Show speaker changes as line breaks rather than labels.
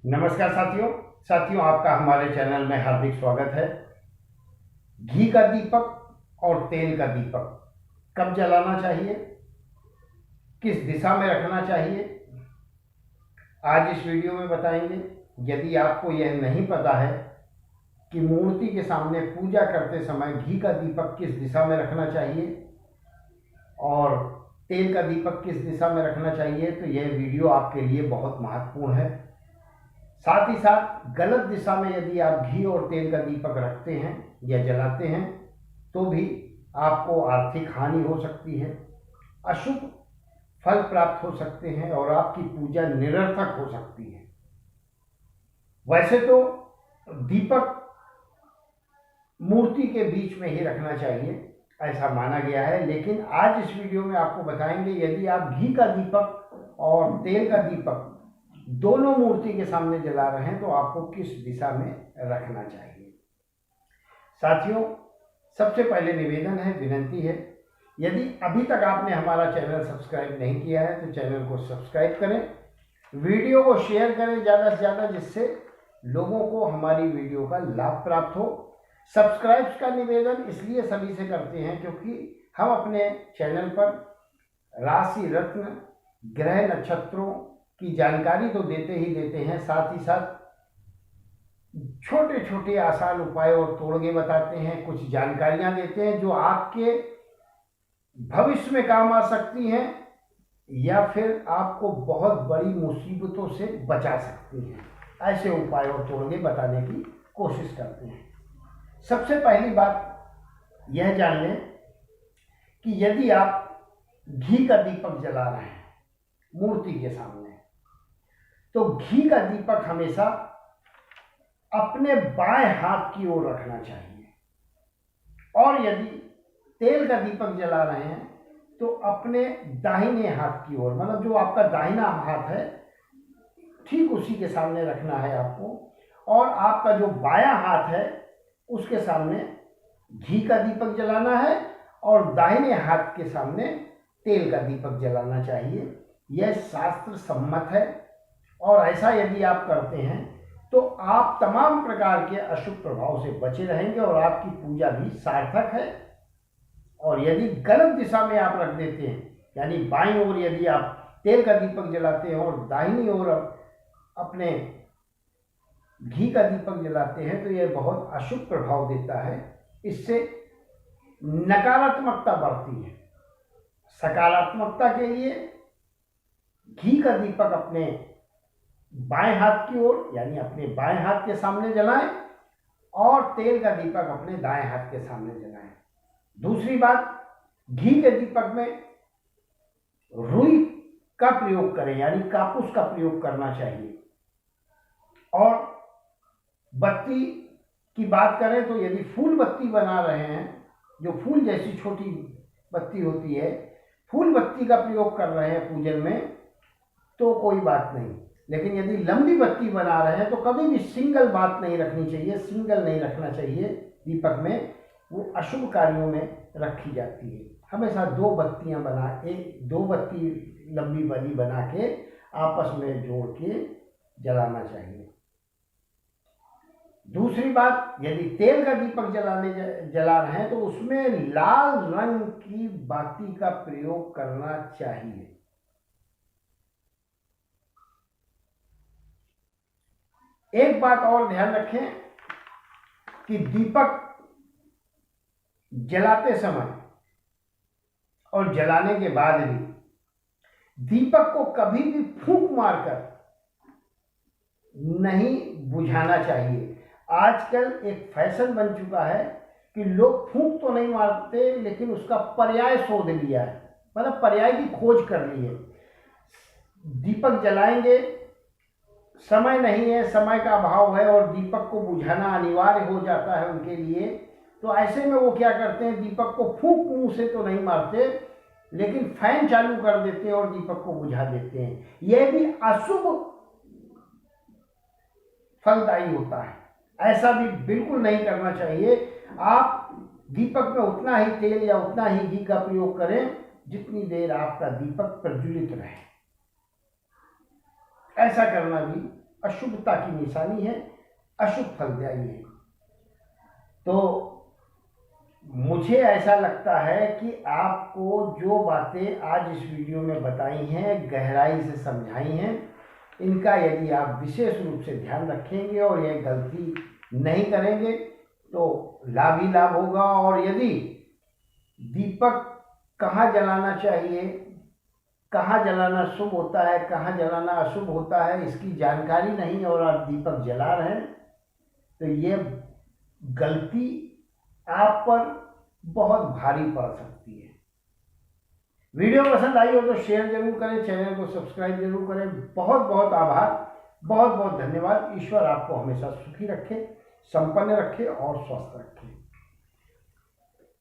नमस्कार साथियों आपका हमारे चैनल में हार्दिक स्वागत है। घी का दीपक और तेल का दीपक कब जलाना चाहिए, किस दिशा में रखना चाहिए, आज इस वीडियो में बताएंगे। यदि आपको यह नहीं पता है कि मूर्ति के सामने पूजा करते समय घी का दीपक किस दिशा में रखना चाहिए और तेल का दीपक किस दिशा में रखना चाहिए, तो यह वीडियो आपके लिए बहुत महत्वपूर्ण है। साथ ही साथ गलत दिशा में यदि आप घी और तेल का दीपक रखते हैं या जलाते हैं तो भी आपको आर्थिक हानि हो सकती है, अशुभ फल प्राप्त हो सकते हैं और आपकी पूजा निरर्थक हो सकती है। वैसे तो दीपक मूर्ति के बीच में ही रखना चाहिए, ऐसा माना गया है, लेकिन आज इस वीडियो में आपको बताएंगे यदि आप घी का दीपक और तेल का दीपक दोनों मूर्ति के सामने जला रहे हैं तो आपको किस दिशा में रखना चाहिए। साथियों, सबसे पहले निवेदन है, विनती है, यदि अभी तक आपने हमारा चैनल सब्सक्राइब नहीं किया है तो चैनल को सब्सक्राइब करें, वीडियो को शेयर करें ज़्यादा से ज़्यादा, जिससे लोगों को हमारी वीडियो का लाभ प्राप्त हो। सब्सक्राइब का निवेदन इसलिए सभी से करते हैं क्योंकि हम अपने चैनल पर राशि रत्न ग्रह नक्षत्रों की जानकारी तो देते ही देते हैं, साथ ही साथ छोटे छोटे आसान उपाय और तोड़गे बताते हैं, कुछ जानकारियां देते हैं जो आपके भविष्य में काम आ सकती हैं या फिर आपको बहुत बड़ी मुसीबतों से बचा सकती हैं। ऐसे उपाय और तोड़गे बताने की कोशिश करते हैं। सबसे पहली बात यह जान लें कि यदि आप घी का दीपक जला रहे हैं मूर्ति के सामने तो घी का दीपक हमेशा अपने बाएं हाथ की ओर रखना चाहिए और यदि तेल का दीपक जला रहे हैं तो अपने दाहिने हाथ की ओर, मतलब जो आपका दाहिना हाथ है ठीक उसी के सामने रखना है आपको, और आपका जो बायां हाथ है उसके सामने घी का दीपक जलाना है और दाहिने हाथ के सामने तेल का दीपक जलाना चाहिए। यह शास्त्र सम्मत है और ऐसा यदि आप करते हैं तो आप तमाम प्रकार के अशुभ प्रभाव से बचे रहेंगे और आपकी पूजा भी सार्थक है। और यदि गलत दिशा में आप रख देते हैं, यानी बाईं ओर यदि आप तेल का दीपक जलाते हैं और दाहिनी ओर अपने घी का दीपक जलाते हैं तो यह बहुत अशुभ प्रभाव देता है। इससे नकारात्मकता बढ़ती है। सकारात्मकता के लिए घी का दीपक अपने बाएं हाथ की ओर, यानी अपने बाएं हाथ के सामने जलाएं और तेल का दीपक अपने दाएं हाथ के सामने जलाएं। दूसरी बात, घी के दीपक में रुई का प्रयोग करें, यानी कापूस का प्रयोग करना चाहिए। और बत्ती की बात करें तो यदि फूल बत्ती बना रहे हैं, जो फूल जैसी छोटी बत्ती होती है, फूल बत्ती का प्रयोग कर रहे हैं पूजन में तो कोई बात नहीं, लेकिन यदि लंबी बत्ती बना रहे हैं तो कभी भी सिंगल बात नहीं रखनी चाहिए, सिंगल नहीं रखना चाहिए दीपक में, वो अशुभ कार्यों में रखी जाती है। हमेशा दो बत्तियां बना के, दो बत्ती लंबी वाली बना के आपस में जोड़ के जलाना चाहिए। दूसरी बात, यदि तेल का दीपक जला रहे हैं तो उसमें लाल रंग की बाती का प्रयोग करना चाहिए। एक बात और ध्यान रखें कि दीपक जलाते समय और जलाने के बाद भी दीपक को कभी भी फूंक मारकर नहीं बुझाना चाहिए। आजकल एक फैशन बन चुका है कि लोग फूंक तो नहीं मारते लेकिन उसका पर्याय शोध लिया है, मतलब पर्याय की खोज कर ली है। दीपक जलाएंगे, समय नहीं है, समय का अभाव है और दीपक को बुझाना अनिवार्य हो जाता है उनके लिए, तो ऐसे में वो क्या करते हैं, दीपक को फूंक मुंह से तो नहीं मारते लेकिन फैन चालू कर देते हैं और दीपक को बुझा देते हैं। यह भी अशुभ फलदायी होता है, ऐसा भी बिल्कुल नहीं करना चाहिए। आप दीपक में उतना ही तेल या उतना ही घी का प्रयोग करें जितनी देर आपका दीपक प्रज्वलित रहे। ऐसा करना भी अशुभता की निशानी है, अशुभ फलदायी है। तो मुझे ऐसा लगता है कि आपको जो बातें आज इस वीडियो में बताई हैं, गहराई से समझाई हैं, इनका यदि आप विशेष रूप से ध्यान रखेंगे और यह गलती नहीं करेंगे तो लाभ ही लाभ होगा। और यदि दीपक कहाँ जलाना चाहिए, कहाँ जलाना शुभ होता है, कहाँ जलाना अशुभ होता है, इसकी जानकारी नहीं और आप दीपक जला रहे हैं, तो ये गलती आप पर बहुत भारी पड़ सकती है। वीडियो पसंद आई हो तो शेयर जरूर करें, चैनल को सब्सक्राइब जरूर करें। बहुत बहुत आभार, बहुत बहुत धन्यवाद। ईश्वर आपको हमेशा सुखी रखे, संपन्न रखे और स्वस्थ रखे।